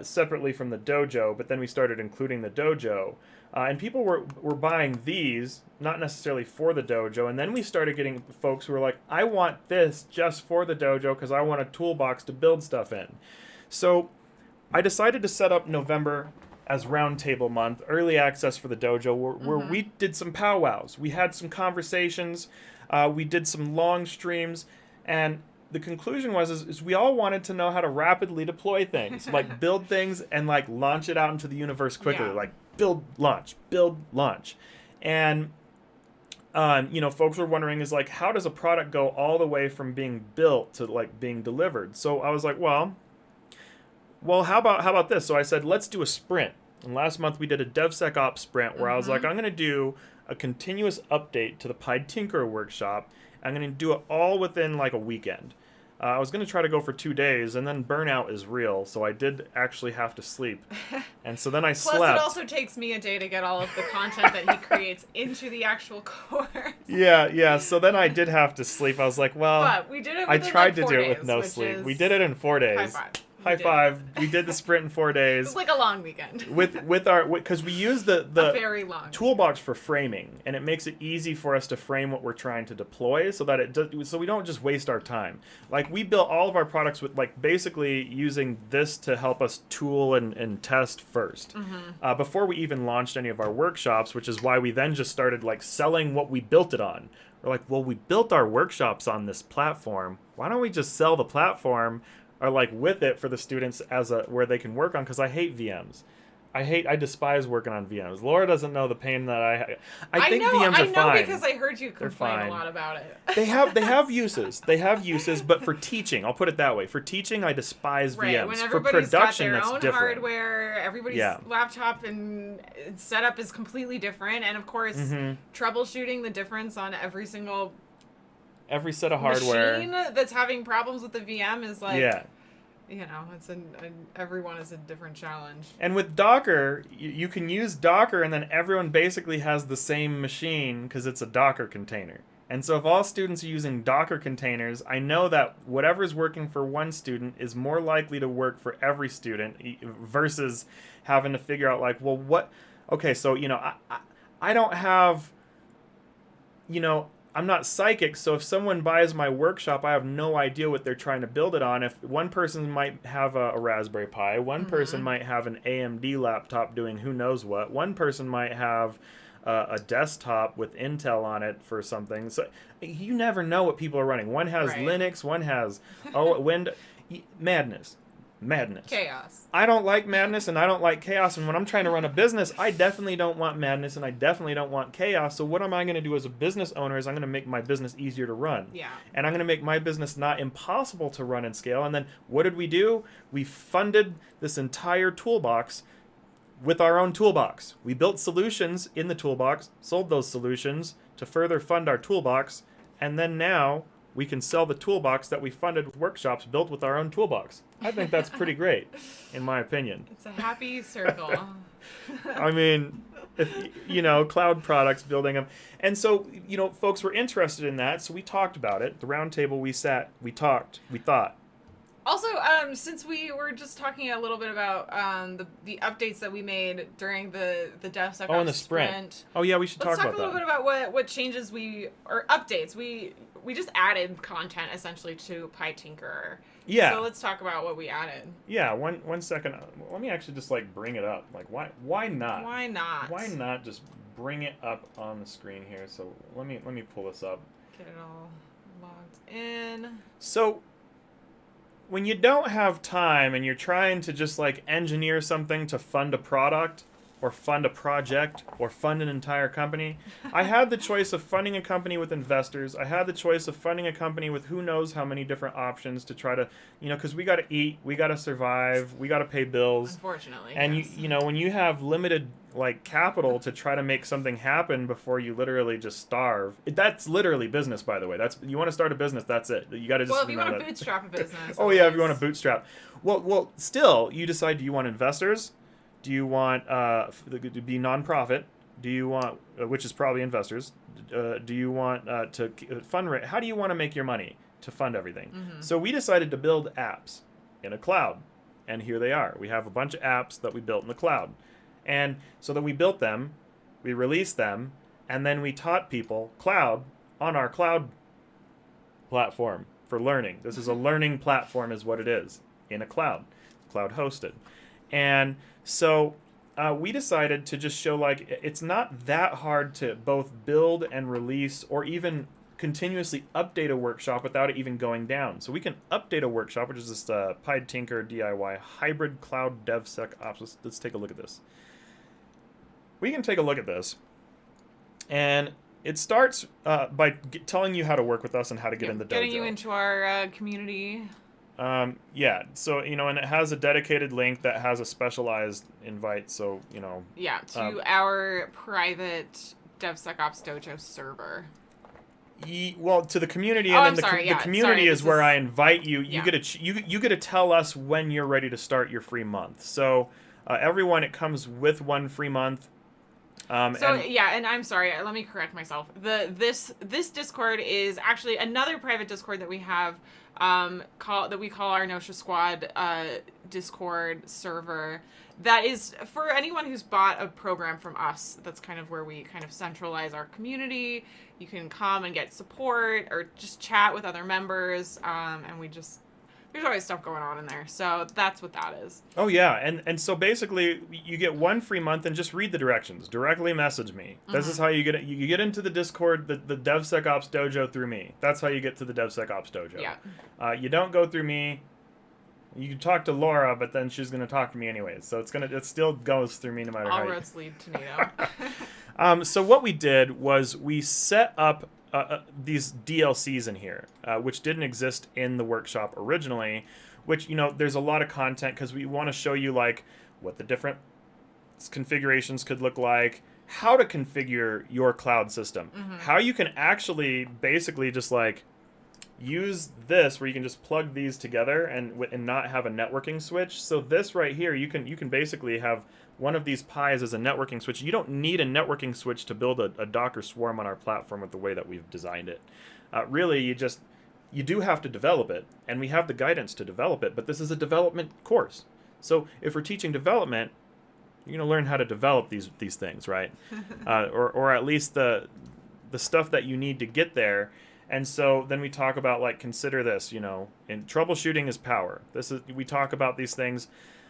separately from the dojo, but then we started including the dojo, and people were buying these not necessarily for the dojo, and then we started getting folks who were like, I want this just for the dojo because I want a toolbox to build stuff in. So I decided to set up November as Roundtable Month, early access for the dojo, where we did some powwows, we had some conversations. We did some long streams, and the conclusion is we all wanted to know how to rapidly deploy things, like build things and like launch it out into the universe quickly, Yeah. like build, launch. And, folks were wondering is like, how does a product go all the way from being built to like being delivered? So I was like, well, how about this? So I said, let's do a sprint. And last month we did a DevSecOps Sprint where I was like, I'm going to do a continuous update to the PyTinker workshop. I'm going to do it all within like a weekend. I was going to try to go for 2 days, and then burnout is real, so I did actually have to sleep. And so then I slept. Plus, it also takes me a day to get all of the content that he creates into the actual course. Yeah. So then I did have to sleep. I was like, well, But we did it I within, tried like, to 4 do it days, with no which sleep. is We did it in 4 days. High five. High five. We did the sprint in 4 It days. was like a long weekend. Because we use the a very long Toolbox for framing, and it makes it easy for us to frame what we're trying to deploy, so that so we don't just waste our time. Like we built all of our products with like basically using this to help us tool and test first, before we even launched any of our workshops, which is why we then just started like selling what we built it on. We're like, well, we built our workshops on this platform. Why don't we just sell the platform? Or like with it for the students as where they can work on, because I hate VMs. I despise working on VMs. Laura doesn't know the pain that I think VMs are fine. I know because I heard you complain a lot about it. They have uses. They have uses, but for teaching, I'll put it that way. For teaching, I despise VMs. When For everybody's production, got their that's own different. hardware, everybody's laptop and setup is completely different, and of course, troubleshooting the difference on every set of hardware machine that's having problems with the VM is like, it's everyone is a different challenge. And with Docker, you can use Docker, and then everyone basically has the same machine because it's a Docker container. And so if all students are using Docker containers, I know that whatever is working for one student is more likely to work for every student versus having to figure out like, well, what? Okay, so I don't have, I'm not psychic, so if someone buys my workshop, I have no idea what they're trying to build it on. If one person might have a Raspberry Pi, one person might have an AMD laptop doing who knows what, one person might have a desktop with Intel on it for something. So you never know what people are running. One has Linux, one has Windows. Madness. Chaos. I don't like madness and I don't like chaos. And when I'm trying to run a business, I definitely don't want madness and I definitely don't want chaos. So what am I going to do as a business owner is I'm going to make my business easier to run. Yeah. And I'm going to make my business not impossible to run and scale. And then what did we do? We funded this entire toolbox with our own toolbox. We built solutions in the toolbox, sold those solutions to further fund our toolbox. And then now we can sell the toolbox that we funded with workshops built with our own toolbox. I think that's pretty great, in my opinion. It's a happy circle. I mean, cloud products, building them. And so, folks were interested in that, so we talked about it. The round table, we sat, we talked, we thought. Also, since we were just talking a little bit about the updates that we made during the DevSecOps and the sprint. Oh, yeah, we should talk about that. Let's talk a little bit about what changes or updates. We just added content, essentially, to PyTinker. Yeah. So let's talk about what we added. Yeah, one second. Let me actually just, bring it up. Why not? Why not? Why not just bring it up on the screen here? So let me pull this up. Get it all logged in. So when you don't have time and you're trying to just engineer something to fund a product or fund a project or fund an entire company, I had the choice of funding a company with investors. I had the choice of funding a company with who knows how many different options to try to, because we got to eat, we got to survive, we got to pay bills. Unfortunately. And yes. when you have limited capital to try to make something happen before you literally just starve. That's literally business, by the way. You want to start a business, that's it. You got to just Well, if you want to bootstrap a business. Oh yeah, if you want to bootstrap. Well, still, you decide, do you want investors? Do you want to be nonprofit? Do you want, which is probably investors? Do you want to fundraise? How do you want to make your money to fund everything? Mm-hmm. So we decided to build apps in a cloud, and here they are. We have a bunch of apps that we built in the cloud, and so that we built them, we released them, and then we taught people cloud on our cloud platform for learning. This is a learning platform, is what it is, in a cloud hosted. And so we decided to just show it's not that hard to both build and release or even continuously update a workshop without it even going down. So we can update a workshop, which is this PyTinker DIY hybrid cloud DevSecOps. Let's take a look at this. We can take a look at this, and it starts by telling you how to work with us and how to get in the dojo. Getting you into our community. Yeah, so, and it has a dedicated link that has a specialized invite, so, Yeah, to our private DevSecOps Dojo server. Well, to the community, and then the community is where I invite you. You get to you get to tell us when you're ready to start your free month. So everyone, it comes with one free month. And I'm sorry. Let me correct myself. This Discord is actually another private Discord that we have, we call our Notia Squad Discord server. That is for anyone who's bought a program from us. That's kind of where we kind of centralize our community. You can come and get support or just chat with other members. And there's always stuff going on in there. So that's what that is. Oh, yeah. And so basically you get one free month and just read the directions. Directly message me. This is how you get it. You get into the Discord, the DevSecOps Dojo through me. That's how you get to the DevSecOps Dojo. Yeah. You don't go through me. You can talk to Laura, but then she's going to talk to me anyways. So it still goes through me no matter how. All roads lead to Nato. So what we did was we set up these DLCs in here, which didn't exist in the workshop originally, which, there's a lot of content because we want to show you like what the different configurations could look like, how to configure your cloud system, how you can actually basically just like use this where you can just plug these together and not have a networking switch. So this right here, you can basically have one of these pies as a networking switch. You don't need a networking switch to build a Docker swarm on our platform with the way that we've designed it. Really, you do have to develop it, and we have the guidance to develop it, but this is a development course. So if we're teaching development, you're going to learn how to develop these things, right? Or at least the stuff that you need to get there. And so then we talk about, like, consider this, and troubleshooting is power. We talk about these things,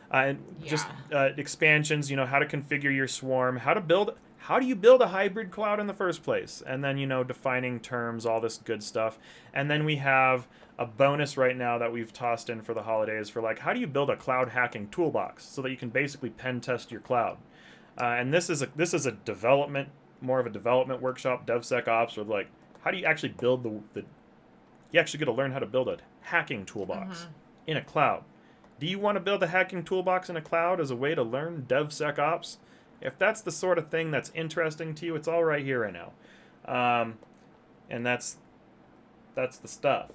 and just expansions, how to configure your swarm, how do you build a hybrid cloud in the first place? And then, defining terms, all this good stuff. And then we have a bonus right now that we've tossed in for the holidays for, like, how do you build a cloud hacking toolbox so that you can basically pen test your cloud? And this is a development, more of a development workshop, DevSecOps, or like, how do you actually build you actually get to learn how to build a hacking toolbox in a cloud. Do you want to build a hacking toolbox in a cloud as a way to learn DevSecOps? If that's the sort of thing that's interesting to you, it's all right here right now. And that's the stuff.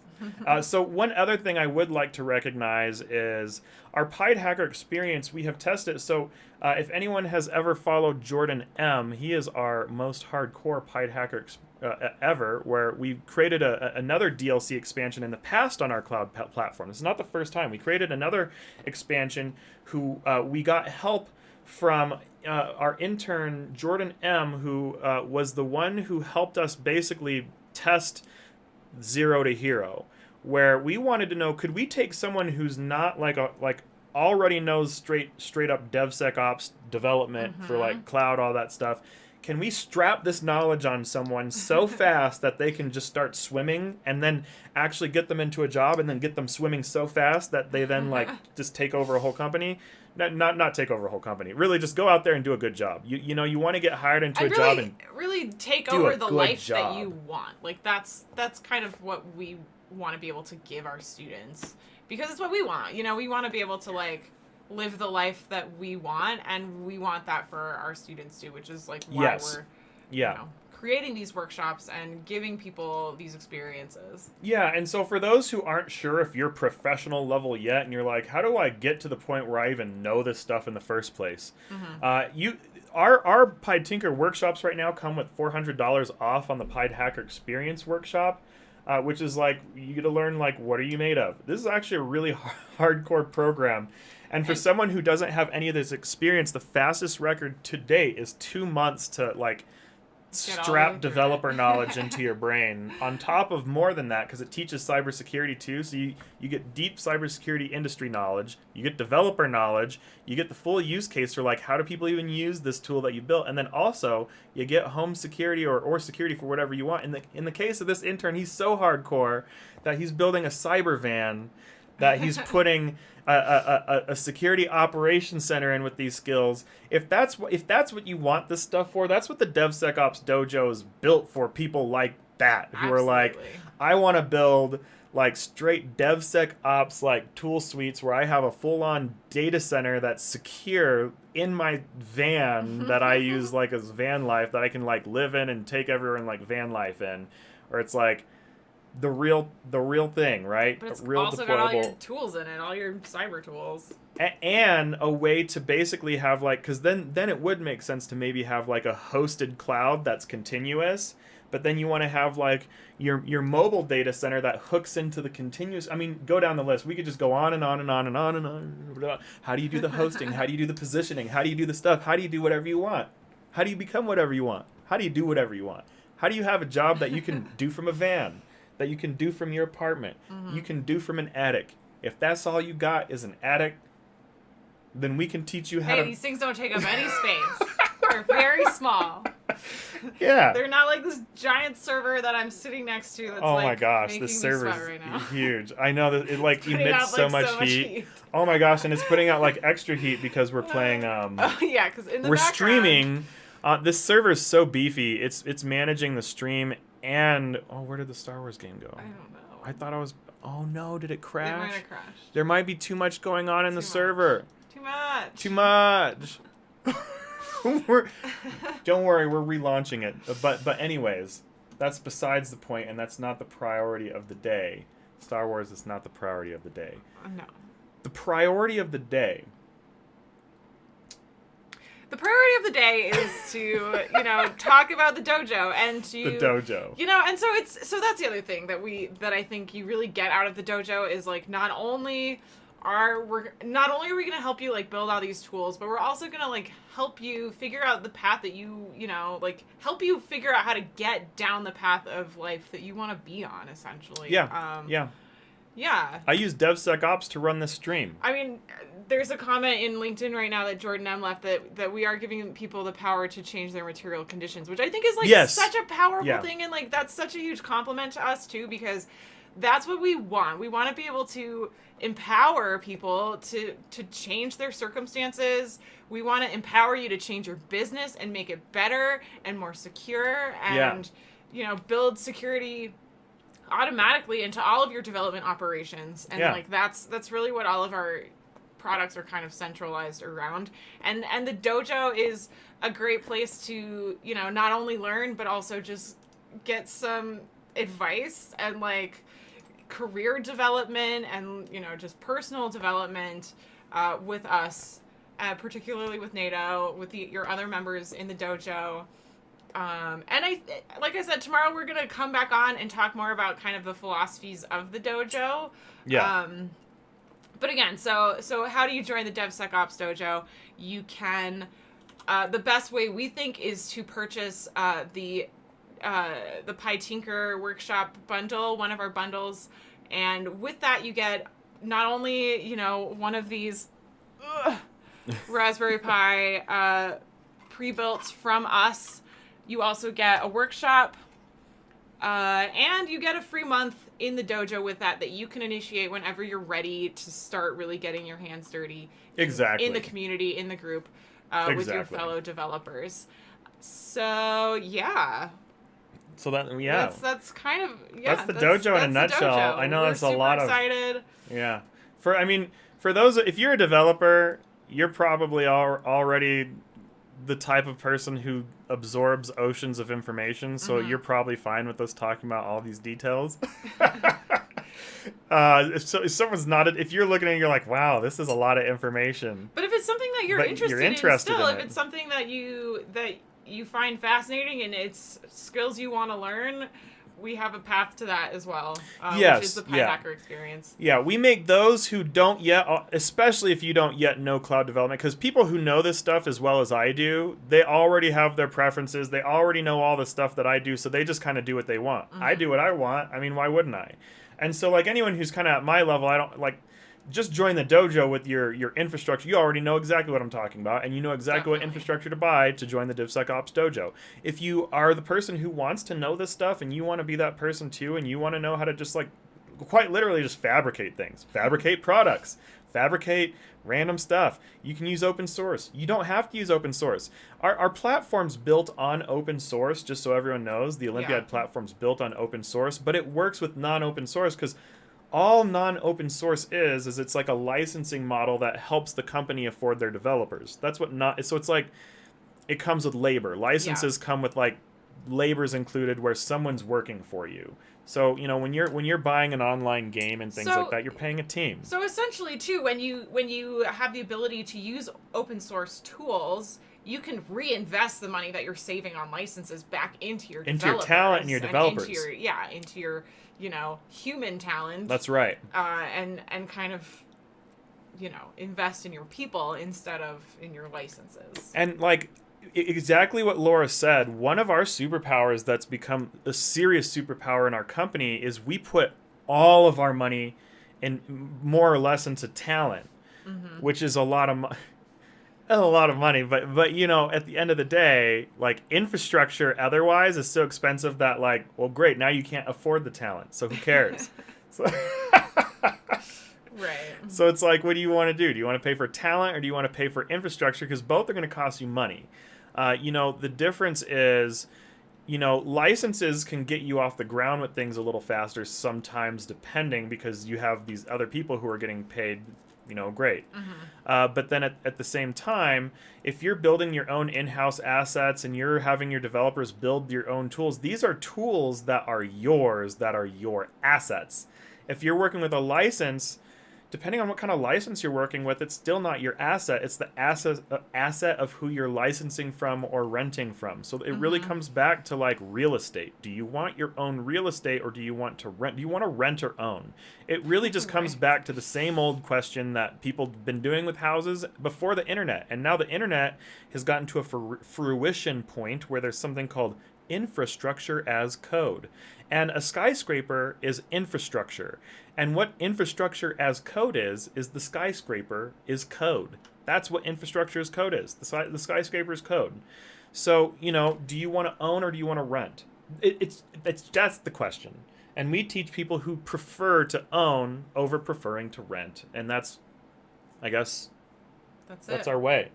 So one other thing I would like to recognize is our Pied Hacker experience. We have tested. So if anyone has ever followed Jordan M., he is our most hardcore Pied Hacker ever, where we created another DLC expansion in the past on our cloud platform. This is not the first time. We created another expansion who we got help from our intern, Jordan M., who was the one who helped us basically test Zero to Hero, where we wanted to know, could we take someone who's not like already knows straight up DevSecOps development for like cloud, all that stuff. Can we strap this knowledge on someone so fast that they can just start swimming, and then actually get them into a job, and then get them swimming so fast that they then like just take over a whole company? Not take over a whole company. Really, just go out there and do a good job. You want to get hired into a job and really take over the life that you want. Like that's kind of what we want to be able to give our students, because it's what we want. We want to be able to like live the life that we want, and we want that for our students too, which is like why we're creating these workshops and giving people these experiences. Yeah, and so for those who aren't sure if you're professional level yet, and you're like, how do I get to the point where I even know this stuff in the first place? Our Pied Tinker workshops right now come with $400 off on the Pied Hacker Experience workshop, which is like, you get to learn like, what are you made of? This is actually a really hardcore program. And for someone who doesn't have any of this experience, the fastest record to date is 2 months to like strap developer knowledge into your brain on top of more than that, because it teaches cybersecurity too. So you get deep cybersecurity industry knowledge, you get developer knowledge, you get the full use case for like how do people even use this tool that you built, and then also you get home security or security for whatever you want. In the case of this intern, he's so hardcore that he's building a cyber van that he's putting a security operations center in with these skills. If that's what you want this stuff for, that's what the DevSecOps Dojo is built for. People like that who Absolutely. are like, I want to build like straight DevSecOps like tool suites where I have a full-on data center that's secure in my van that I use like as van life that I can like live in and take everyone like van life in, or it's like the real thing, right? But it's real also deployable, got all your tools in it, all your cyber tools. And a way to basically have like, because then it would make sense to maybe have like a hosted cloud that's continuous, but then you want to have like your mobile data center that hooks into the continuous. I mean, go down the list. We could just go on and on and on and on and on. How do you do the hosting? How do you do the positioning? How do you do the stuff? How do you do whatever you want? How do you become whatever you want? How do you do whatever you want? How do you have a job that you can do from a van, that you can do from your apartment, you can do from an attic? If that's all you got is an attic, then we can teach you how to... These things don't take up any space. They're very small. Yeah. They're not like this giant server that I'm sitting next to that's oh like my gosh, making this me server sweat right now. is huge. I know that it like Putting emits out, so like, much heat. Oh my gosh, and it's putting out like extra heat because we're playing Oh yeah, because in the we're background, streaming. This server is so beefy. It's managing the stream and where did the Star Wars game go? I don't know. I thought I was... Oh no, did it crash? It might have crashed. There might be too much going on in the Too much. server. Too much. Too much. Don't worry, we're relaunching it. But anyways, that's besides the point, and that's not the priority of the day. Star Wars is not the priority of the day. No. The priority of the day. The priority of the day is to, talk about the dojo and to The dojo. And so that's the other thing that I think you really get out of the dojo is like not only are we going to help you like build all these tools, but we're also going to like help you figure out the path that help you figure out how to get down the path of life that you want to be on, essentially. Yeah. I use DevSecOps to run this stream. I mean, there's a comment in LinkedIn right now that Jordan M left that we are giving people the power to change their material conditions, which I think is like such a powerful thing, and like that's such a huge compliment to us too, because that's what we want. We want to be able to empower people to change their circumstances. We want to empower you to change your business and make it better and more secure and build security automatically into all of your development operations. And like that's really what all of our products are kind of centralized around. And the dojo is a great place to, not only learn but also just get some advice and like career development and just personal development with us, particularly with Nato, with your other members in the dojo. And like I said, tomorrow we're gonna come back on and talk more about kind of the philosophies of the dojo. But again, so how do you join the DevSecOps Dojo? You can, the best way we think is to purchase the PyTinker Workshop bundle, one of our bundles, and with that you get not only one of these Raspberry Pi pre-built from us, you also get a workshop, and you get a free month in the dojo with that you can initiate whenever you're ready to start really getting your hands dirty in the community, in the group, with your fellow developers. So yeah. So that's kind of that's the dojo in a nutshell. Dojo. I know We're that's a lot of excited. Yeah. For those, if you're a developer, you're probably already the type of person who absorbs oceans of information, so you're probably fine with us talking about all these details. If someone's not, if you're looking at it, you're like, wow, this is a lot of information. But if it's something that you're interested in still, if it's something that you find fascinating and it's skills you want to learn, we have a path to that as well, Yes, which is the yeah. PyHacker experience. Yeah, we make those who don't yet, especially if you don't yet know cloud development, because people who know this stuff as well as I do, they already have their preferences. They already know all the stuff that I do, so they just kind of do what they want. I do what I want. I mean, why wouldn't I? And so, like, anyone who's kind of at my level, I don't, like, just join the dojo with your infrastructure. You already know exactly what I'm talking about, and you know exactly what infrastructure to buy to join the DevSecOps Dojo. If you are the person who wants to know this stuff and you want to be that person too, and you want to know how to just, like, quite literally just fabricate things, fabricate products, fabricate random stuff, you can use open source. You don't have to use open source. Our platform's built on open source, just so everyone knows. The Olympiad platform's built on open source, but it works with non-open source because all non-open source is it's like a licensing model that helps the company afford their developers. That's what not. So it's like it comes with labor. Licenses come with like labor's included where someone's working for you. So when you're buying an online game and things like that, you're paying a team. So essentially, too, when you have the ability to use open source tools, you can reinvest the money that you're saving on licenses back into your talent and your developers, into your human talent. That's right. And kind of invest in your people instead of in your licenses. And like exactly what Laura said, one of our superpowers that's become a serious superpower in our company is we put all of our money in more or less into talent, which is a lot of money. But at the end of the day, like infrastructure otherwise is so expensive that like, well, great, now you can't afford the talent, so who cares? Right. So it's like, what do you want to do? Do you want to pay for talent or do you want to pay for infrastructure? Because both are going to cost you money. The difference is, licenses can get you off the ground with things a little faster sometimes, depending, because you have these other people who are getting paid, great. But then at the same time, if you're building your own in-house assets and you're having your developers build your own tools, these are tools that are yours, that are your assets. If you're working with a license, depending on what kind of license you're working with, it's still not your asset. It's the asset of who you're licensing from or renting from. So it really comes back to like real estate. Do you want your own real estate or do you want to rent? Do you want to rent or own? It really just comes back to the same old question that people have been doing with houses before the internet. And now the internet has gotten to a fruition point where there's something called infrastructure as code. And a skyscraper is infrastructure. And what infrastructure as code is the skyscraper is code. That's what infrastructure as code is. The skyscraper is code. So, do you want to own or do you want to rent? That's the question. And we teach people who prefer to own over preferring to rent. And that's, I guess, that's our way.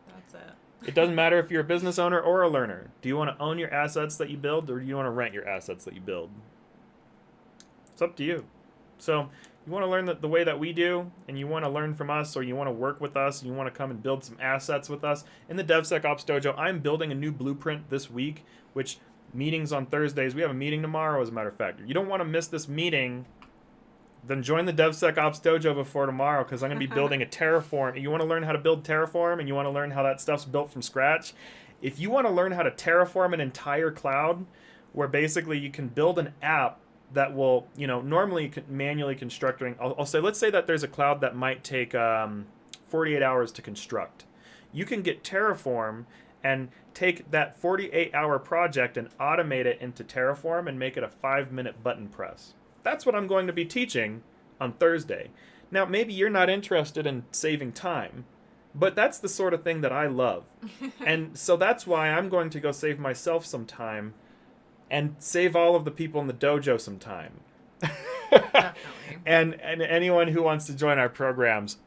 That's it. It doesn't matter if you're a business owner or a learner. Do you want to own your assets that you build or do you want to rent your assets that you build? It's up to you. So you want to learn the way that we do and you want to learn from us or you want to work with us and you want to come and build some assets with us. In the DevSecOps Dojo, I'm building a new blueprint this week, which meetings on Thursdays. We have a meeting tomorrow, as a matter of fact. You don't want to miss this meeting. Then join the DevSecOps Dojo before tomorrow because I'm going to be building a Terraform. You want to learn how to build Terraform and you want to learn how that stuff's built from scratch. If you want to learn how to Terraform an entire cloud where basically you can build an app that will, normally manually constructing. I'll say, let's say that there's a cloud that might take 48 hours to construct. You can get Terraform and take that 48-hour project and automate it into Terraform and make it a 5-minute button press. That's what I'm going to be teaching on Thursday. Now, maybe you're not interested in saving time, but that's the sort of thing that I love. And so that's why I'm going to go save myself some time and save all of the people in the dojo some time. and anyone who wants to join our programs,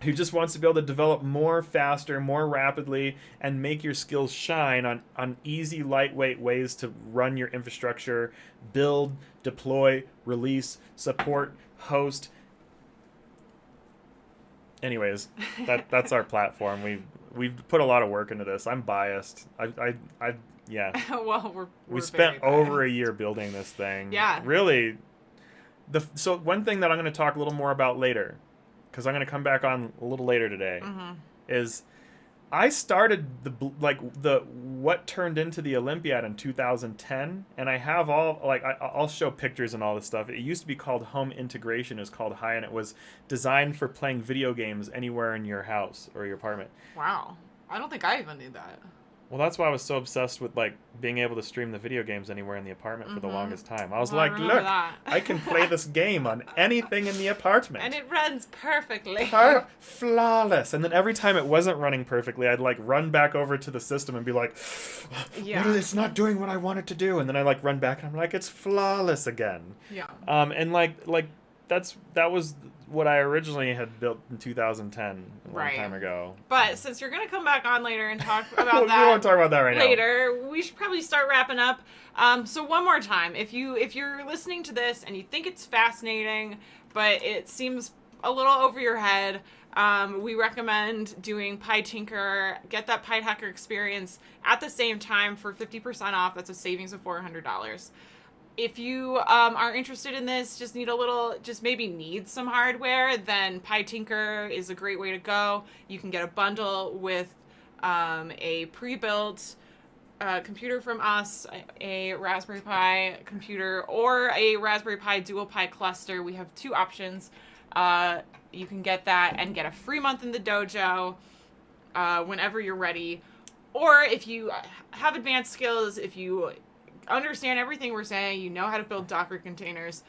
who just wants to be able to develop more faster, more rapidly, and make your skills shine on easy, lightweight ways to run your infrastructure, build, deploy, release, support, host. Anyways, that's our platform. We've put a lot of work into this. I'm biased. Yeah. Well, we spent over a year building this thing. Yeah. Really. So one thing that I'm going to talk a little more about later, because I'm going to come back on a little later today, is I started what turned into the Olympiad in 2010, and I have I'll show pictures and all this stuff. It used to be called Home Integration, is called High, and it was designed for playing video games anywhere in your house or your apartment. Wow. I don't think I even knew that. Well, that's why I was so obsessed with like being able to stream the video games anywhere in the apartment for the longest time. I was like, look, I can play this game on anything in the apartment. And it runs perfectly. Flawless. And then every time it wasn't running perfectly, I'd like run back over to the system and be like, it's not doing what I want it to do. And then I like run back and I'm like, it's flawless again. Yeah. And that was what I originally had built in 2010, a long time ago. But since you're going to come back on later and talk about that, we won't talk about that right later, we should probably start wrapping up. So one more time, if you're listening to this and you think it's fascinating, but it seems a little over your head, we recommend doing PyTinker. Get that PyHacker experience at the same time for 50% off. That's a savings of $400. If you are interested in this, just maybe need some hardware, then PyTinker is a great way to go. You can get a bundle with a pre-built computer from us, a Raspberry Pi computer, or a Raspberry Pi Dual Pi cluster. We have two options. You can get that and get a free month in the dojo whenever you're ready. Or if you have advanced skills, if you understand everything we're saying, you know how to build Docker containers,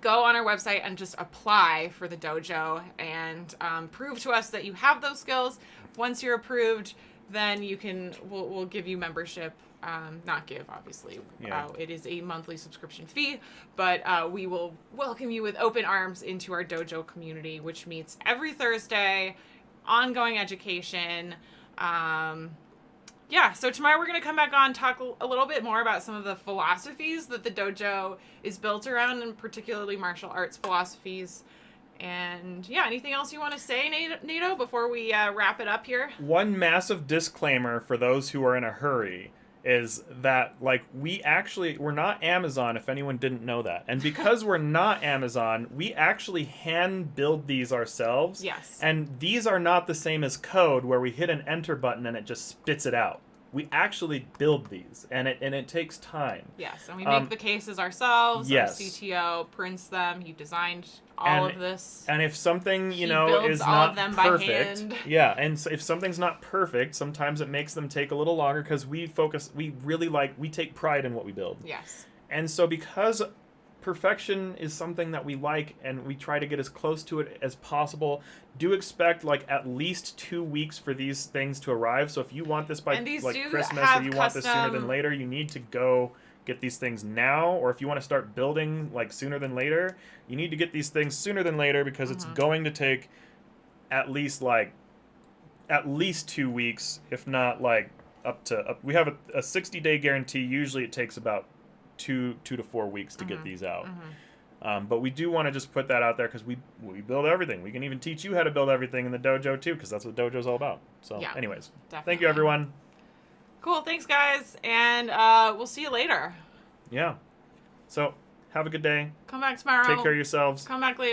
go on our website and just apply for the dojo and prove to us that you have those skills. Once you're approved, then we'll give you membership. Not give, obviously. Yeah. It is a monthly subscription fee, but we will welcome you with open arms into our dojo community, which meets every Thursday, ongoing education. So tomorrow we're going to come back on, talk a little bit more about some of the philosophies that the dojo is built around, and particularly martial arts philosophies. And anything else you want to say, Nato, before we wrap it up here? One massive disclaimer for those who are in a hurry is that we're not Amazon, if anyone didn't know that. And because we're not Amazon, we actually hand build these ourselves. Yes. And these are not the same as code where we hit an enter button and it just spits it out. We actually build these, and it takes time. Yes, and we make the cases ourselves. Yes. Our CTO prints them. He designed all of this. And if something, is builds all not of them perfect, by hand. and so if something's not perfect, sometimes it makes them take a little longer because we take pride in what we build. Yes. And so because perfection is something that we like and we try to get as close to it as possible, do expect at least 2 weeks for these things to arrive. So if you want this by Christmas, or you want this sooner than later, you need to go get these things now. Or if you want to start building sooner than later, you need to get these things sooner than later, because it's going to take at least 2 weeks, if not we have a 60-day guarantee. Usually it takes about 2 to 4 weeks to get these out. But we do want to just put that out there because we build everything. We can even teach you how to build everything in the dojo too, because that's what the dojo's all about. So anyways, definitely. Thank you, everyone. Cool. Thanks, guys. And we'll see you later. Yeah. So have a good day. Come back tomorrow. Take care of yourselves. Come back later.